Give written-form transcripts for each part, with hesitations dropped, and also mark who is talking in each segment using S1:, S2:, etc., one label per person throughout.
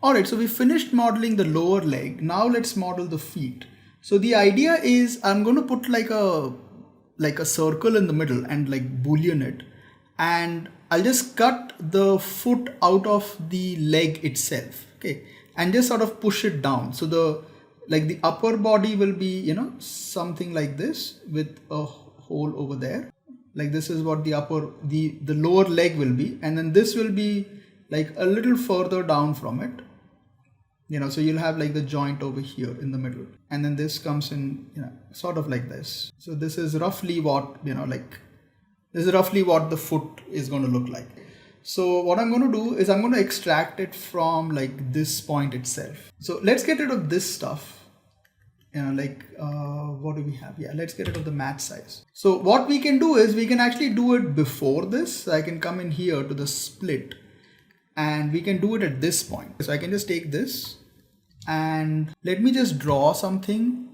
S1: All right, so we finished modeling the lower leg. Now let's model the feet. So the idea is I'm going to put like a circle in the middle and like boolean it, and I'll just cut the foot out of the leg itself, okay, and just sort of push it down. So the upper body will be, you know, something like this with a hole over there. Like this is what the lower leg will be, and then this will be like a little further down from it, you know, so you'll have like the joint over here in the middle, and then this comes in, you know, sort of like this. So this is roughly what, you know, like this is roughly what the foot is going to look like. So what I'm going to do is I'm going to extract it from like this point itself. So let's get rid of this stuff, you know, like what do we have? Yeah, let's get rid of the match size. So what we can do is we can actually do it before this. So I can come in here to the split and we can do it at this point. So I can just take this and let me just draw something.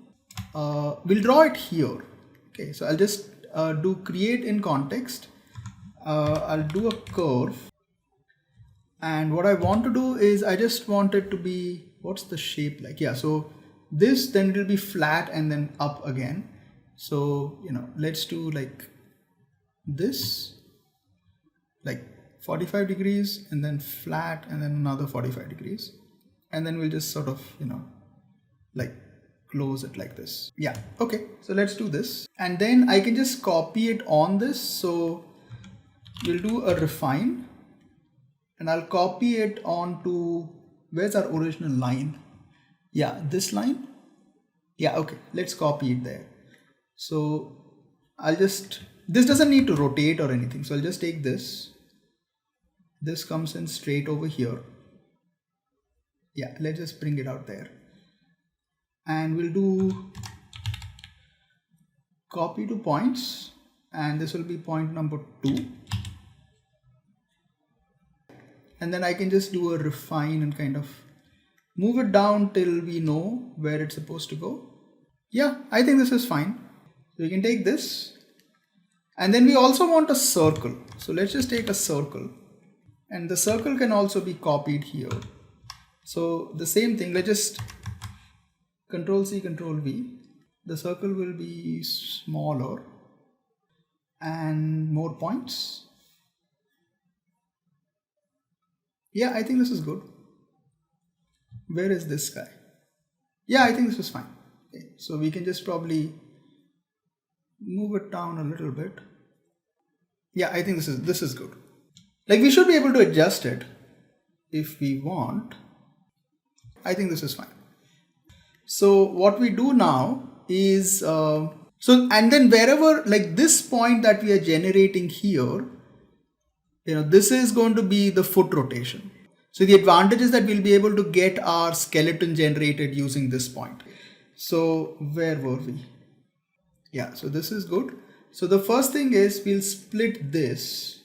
S1: We'll draw it here. Okay, so I'll just do create in context. I'll do a curve, and what I want to do is I just want it to be, what's the shape like? Yeah, so this, then it will be flat and then up again. So, you know, let's do like this, like 45 degrees and then flat and then another 45 degrees. And then we'll just sort of, you know, like close it like this. Yeah, okay, so let's do this. And then I can just copy it on this. So we'll do a refine and I'll copy it onto, where's our original line? Yeah, this line. Yeah, okay, let's copy it there. So I'll just, this doesn't need to rotate or anything. So I'll just take this. This comes in straight over here. Yeah, let's just bring it out there. And we'll do copy to points, and this will be point number 2. And then I can just do a refine and kind of move it down till we know where it's supposed to go. Yeah, I think this is fine. So we can take this, and then we also want a circle. So let's just take a circle, and the circle can also be copied here. So the same thing, let's just Control C, Control V. The circle will be smaller and more points. Yeah, I think this is good. Where is this guy? Yeah, I think this is fine. Okay, so we can just probably move it down a little bit. Yeah, I think this is good. Like we should be able to adjust it if we want. I think this is fine. So what we do now is, and then wherever, like this point that we are generating here, you know, this is going to be the foot rotation. So the advantage is that we'll be able to get our skeleton generated using this point. So where were we? Yeah, so this is good. So the first thing is we'll split this.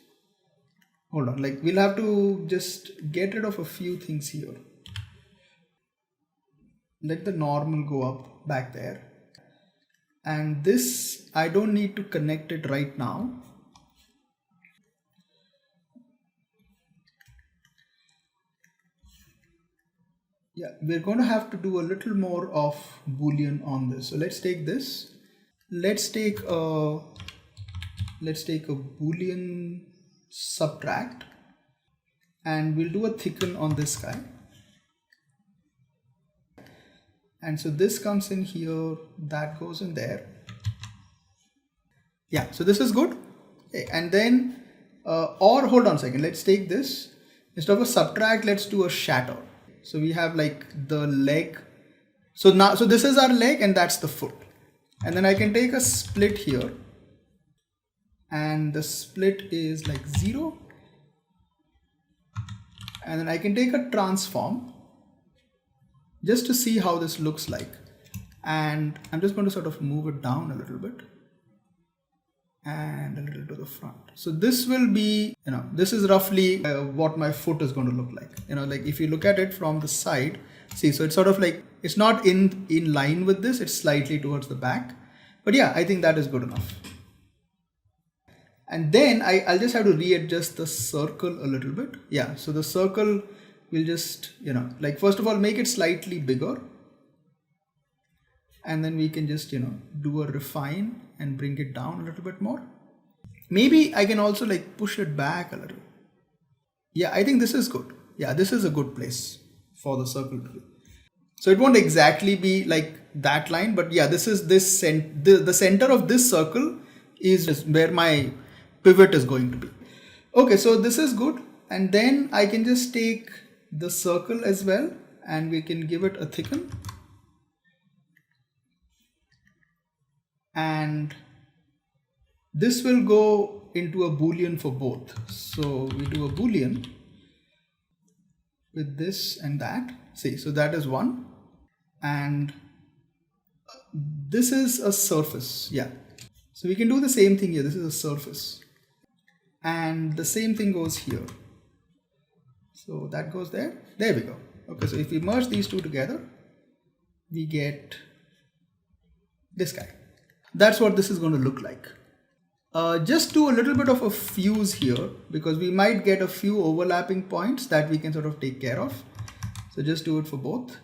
S1: Hold on, like we'll have to just get rid of a few things here. Let the normal go up back there. And this, I don't need to connect it right now. Yeah, we're going to have to do a little more of Boolean on this. So let's take this. Let's take a Boolean subtract, and we'll do a thicken on this guy. And so this comes in here, that goes in there. Yeah, so this is good. Okay, and then, or hold on a second, let's take this. Instead of a subtract, let's do a shatter. So we have like the leg. So now, so this is our leg and that's the foot. And then I can take a split here. And the split is like 0. And then I can take a transform just to see how this looks like. And I'm just going to sort of move it down a little bit and a little to the front. So this will be, you know, this is roughly what my foot is going to look like. You know, like if you look at it from the side, see, so it's sort of like, it's not in line with this, it's slightly towards the back. But yeah, I think that is good enough. And then I'll just have to readjust the circle a little bit. Yeah, so the circle, we'll just, like first of all, make it slightly bigger. And then we can just, do a refine and bring it down a little bit more. Maybe I can also like push it back a little. Yeah, I think this is good. Yeah, this is a good place for the circle to be. So it won't exactly be like that line, but yeah, this is the center of this circle is just where my pivot is going to be. Okay, so this is good. And then I can just take the circle as well and we can give it a thicken. And this will go into a boolean for both. So we do a boolean with this and that. See, so that is one. And this is a surface. Yeah. So we can do the same thing here. This is a surface. And the same thing goes here. So that goes there. There we go. Okay, so if we merge these two together, we get this guy. That's what this is going to look like. Just do a little bit of a fuse here because we might get a few overlapping points that we can sort of take care of. So just do it for both.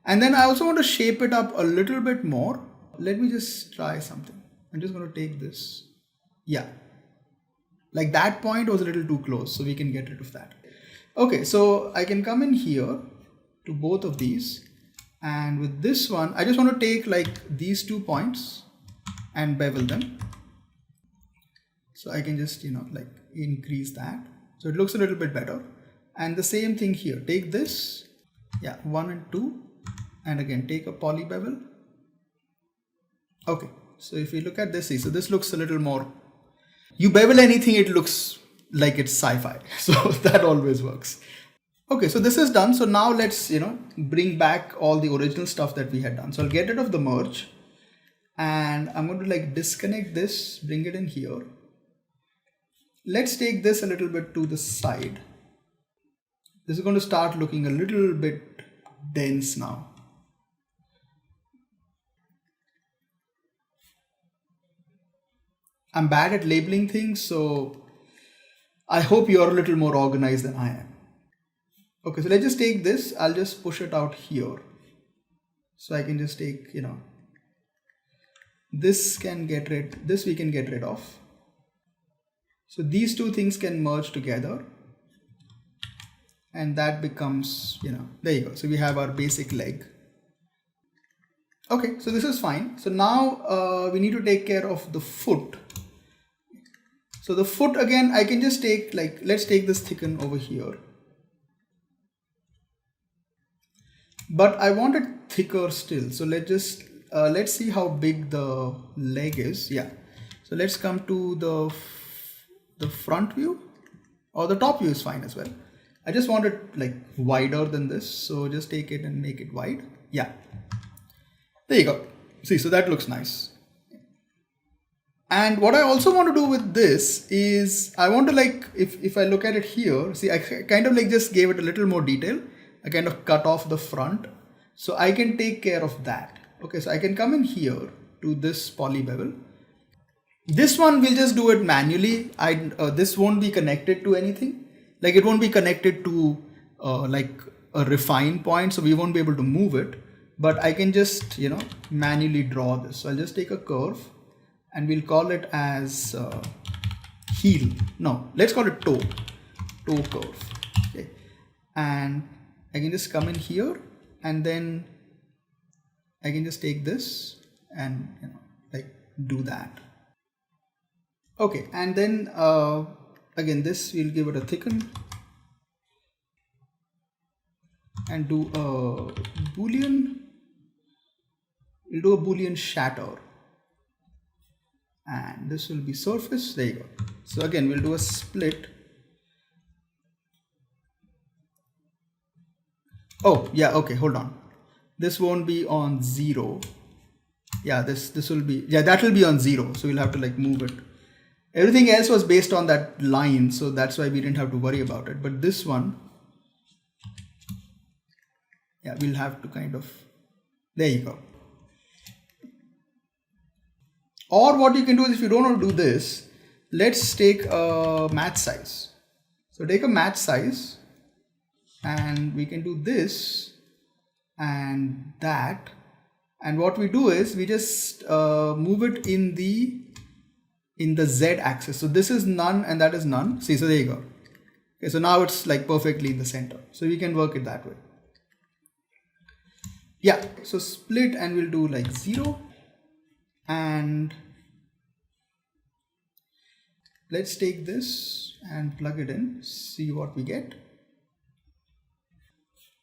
S1: And then I also want to shape it up a little bit more. Let me just try something. I'm just going to take this. Yeah. Like that point was a little too close, so we can get rid of that. Okay, so I can come in here to both of these. And with this one, I just want to take like these 2 points and bevel them. So I can just, like increase that. So it looks a little bit better. And the same thing here, take this, yeah, 1 and 2, and again, take a poly bevel. Okay, so if we look at this, see, so this looks a little more, you bevel anything, it looks like it's sci-fi. So that always works. Okay, so this is done. So now let's, bring back all the original stuff that we had done. So I'll get rid of the merge and I'm going to like disconnect this, bring it in here. Let's take this a little bit to the side. This is going to start looking a little bit dense now. I'm bad at labeling things, so I hope you're a little more organized than I am. Okay, so let's just take this. I'll just push it out here. So I can just take, this we can get rid of. So these two things can merge together. And that becomes, there you go. So we have our basic leg. Okay, so this is fine. So now we need to take care of the foot. So the foot again, I can just take like, let's take this thicken over here. But I want it thicker still. So let's see how big the leg is. Yeah. So let's come to the front view, or the top view is fine as well. I just want it like wider than this. So just take it and make it wide. Yeah. There you go. See, so that looks nice. And what I also want to do with this is I want to like, if I look at it here, see, I kind of like just gave it a little more detail. I kind of cut off the front. So I can take care of that. Okay, so I can come in here to this poly bevel. This one we'll just do it manually. This won't be connected to anything. Like it won't be connected to like a refine point. So we won't be able to move it. But I can just, manually draw this. So I'll just take a curve and we'll call it as heel. No, let's call it toe curve. Okay. And I can just come in here and then I can just take this and like do that. Okay, and then again this we'll give it a thicken and do a boolean. We'll do a boolean shatter and this will be surface. There you go. So again we'll do a split. Oh yeah, okay, hold on. This won't be on 0. Yeah, this will be, yeah, that will be on 0. So we'll have to like move it. Everything else was based on that line, so that's why we didn't have to worry about it. But this one, yeah, we'll have to kind of, there you go. Or what you can do is, if you don't want to do this, let's take a match size. So take a match size and we can do this and that, and what we do is we just move it in the Z axis. So this is none and that is none. See, so there you go. Okay, so now it's like perfectly in the center, so we can work it that way. Yeah, so split, and we'll do like 0, and let's take this and plug it in, see what we get.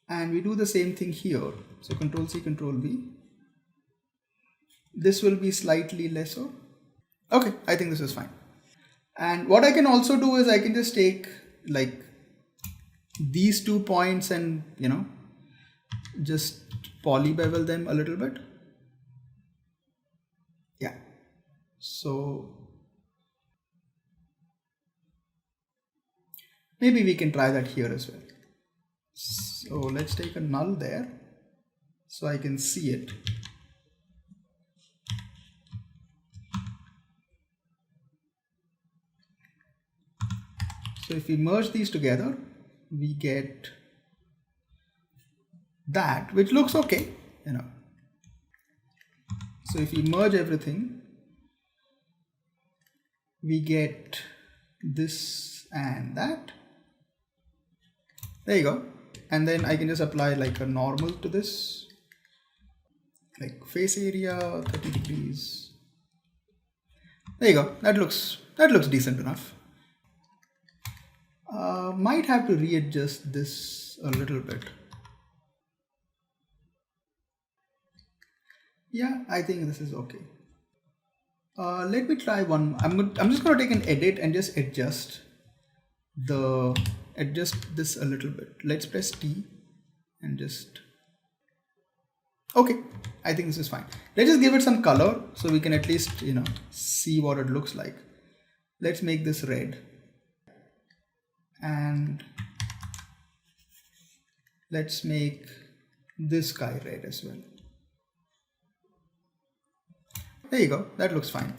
S1: And we do the same thing here. So Control C, Control V. This will be slightly lesser. Okay, I think this is fine. And what I can also do is I can just take like these 2 points and, you know, just polybevel them a little bit. Yeah. So maybe we can try that here as well. So let's take a null there so I can see it. So if we merge these together, we get that, which looks okay, you know. So if we merge everything, we get this and that. There you go. And then I can just apply like a normal to this, like face area 30 degrees. There you go. That looks decent enough. Might have to readjust this a little bit. Yeah, I think this is okay. Let me try one. I'm just going to take an edit and just adjust this a little bit. Let's press T and just, okay, I think this is fine. Let's just give it some color so we can at least, you know, see what it looks like. Let's make this red, and let's make this guy red as well. There you go, that looks fine.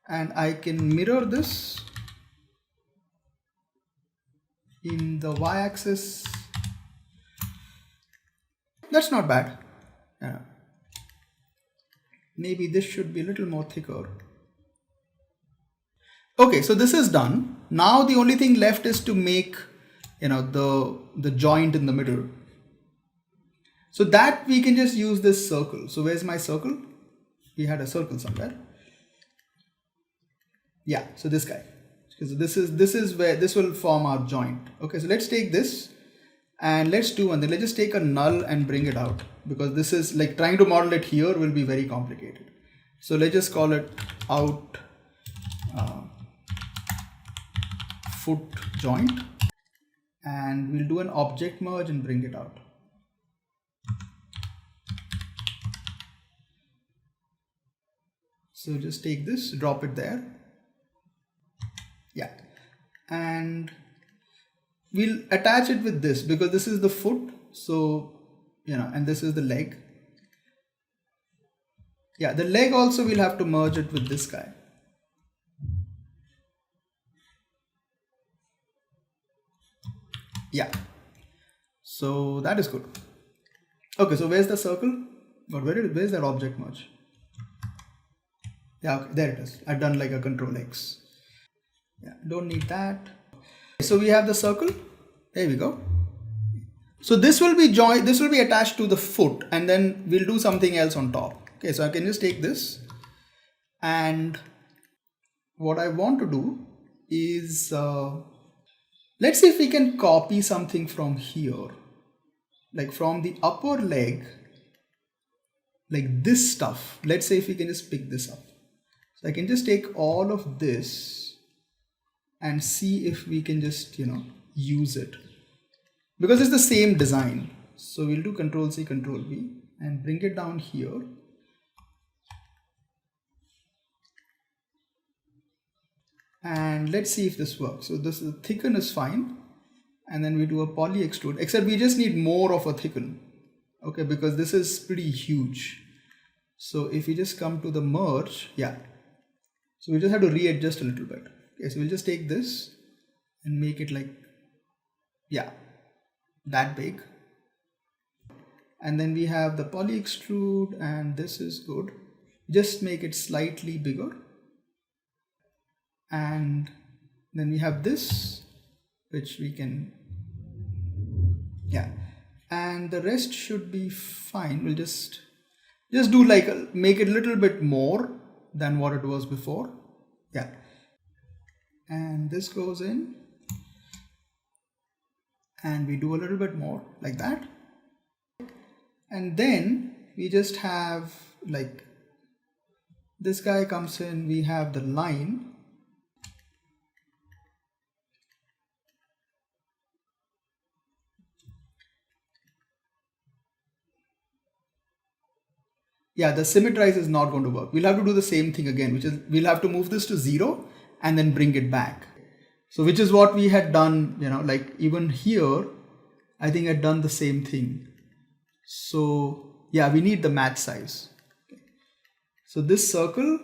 S1: And I can mirror this in the y-axis. That's not bad. Maybe this should be a little more thicker. Okay, so this is done. Now the only thing left is to make, you know, the joint in the middle. So that we can just use this circle. So where's my circle? We had a circle somewhere. Yeah, so this guy. So this is where this will form our joint. Okay, so let's take this and let's do one thing. Let's just take a null and bring it out, because this is like trying to model it here will be very complicated. So let's just call it out foot joint, and we'll do an object merge and bring it out. So just take this, drop it there. Yeah, and we'll attach it with this because this is the foot. So, you know, and this is the leg. Yeah, the leg also we'll have to merge it with this guy. Yeah, so that is good. Okay, so where's the circle? Or where's that object merge? Yeah, okay, there it is. I've done like a Control X. Yeah, don't need that. So we have the circle. There we go. So this will be joined, this will be attached to the foot, and then we'll do something else on top. Okay, so I can just take this, and what I want to do is let's see if we can copy something from here, like from the upper leg, like this stuff. Let's say if we can just pick this up. So I can just take all of this and see if we can just, you know, use it, because it's the same design. So we'll do Control C, Control V and bring it down here. And let's see if this works. So this is thicken is fine. And then we do a poly extrude, except we just need more of a thicken. Okay, because this is pretty huge. So if we just come to the merge, yeah. So we just have to readjust a little bit. Okay, so we'll just take this and make it like, yeah. that big. And then we have the poly extrude, and this is good. Just make it slightly bigger. And then we have this, which we can, yeah. And the rest should be fine. We'll just do like, make it a little bit more than what it was before. Yeah. And this goes in. And we do a little bit more like that. And then we just have like, this guy comes in, we have the line. Yeah, the symmetrize is not going to work. We'll have to do the same thing again, which is we'll have to move this to 0 and then bring it back. So which is what we had done, like even here, I think I'd done the same thing. So yeah, we need the match size. Okay. So this circle,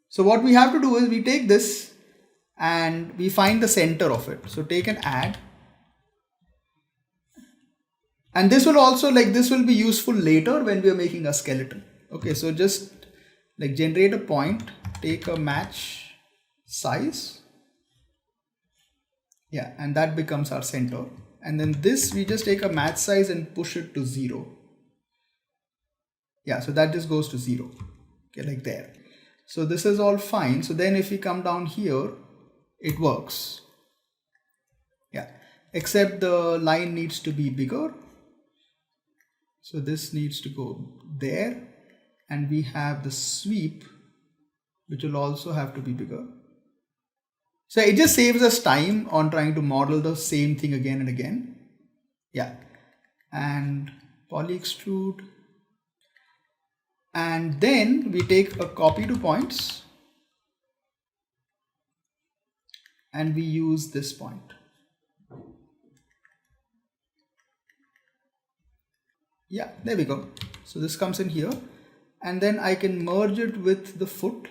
S1: so what we have to do is we take this and we find the center of it. So take an add. And this will also, like, this will be useful later when we are making a skeleton. Okay, so just like generate a point, take a match size. Yeah, and that becomes our center. And then this, we just take a match size and push it to 0. Yeah, so that just goes to 0. Okay, like there. So this is all fine. So then if we come down here, it works. Yeah, except the line needs to be bigger. So this needs to go there, and we have the sweep, which will also have to be bigger. So it just saves us time on trying to model the same thing again and again. Yeah, and poly extrude. And then we take a copy to points and we use this point. Yeah, there we go. So this comes in here, and then I can merge it with the foot.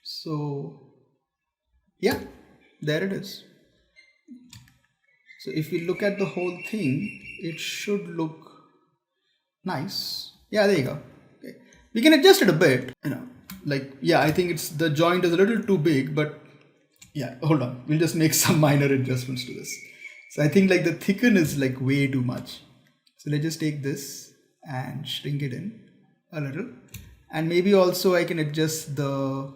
S1: So yeah, there it is. So if we look at the whole thing, it should look nice. Yeah, there you go. Okay. We can adjust it a bit, like, yeah, I think it's, the joint is a little too big, but yeah, hold on. We'll just make some minor adjustments to this. So I think like the thicken is like way too much. So let's just take this and shrink it in a little. And maybe also I can adjust the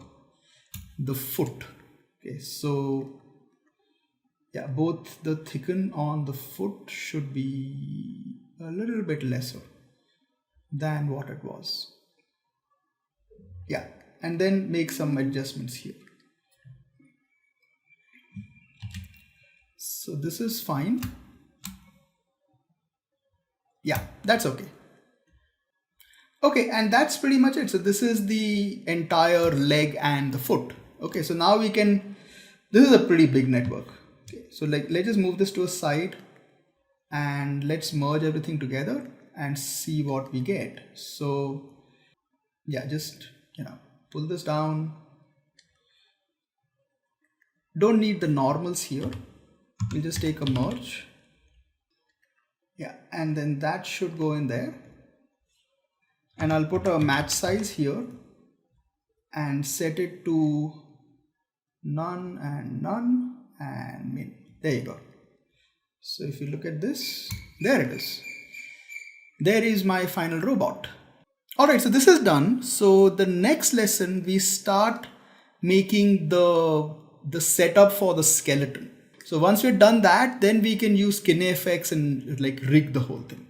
S1: foot. Okay, so yeah, both the thicken on the foot should be a little bit lesser than what it was. Yeah, and then make some adjustments here. So this is fine. Yeah, that's okay. Okay, and that's pretty much it. So this is the entire leg and the foot. Okay, so now we can, this is a pretty big network. Okay, so like, let's just move this to a side and let's merge everything together and see what we get. So yeah, just, pull this down. Don't need the normals here. We'll just take a merge. Yeah, and then that should go in there. And I'll put a match size here and set it to none and min. There you go. So if you look at this, there it is. There is my final robot. All right, so this is done. So the next lesson, we start making the setup for the skeleton. So once we've done that, then we can use KineFX and like rig the whole thing.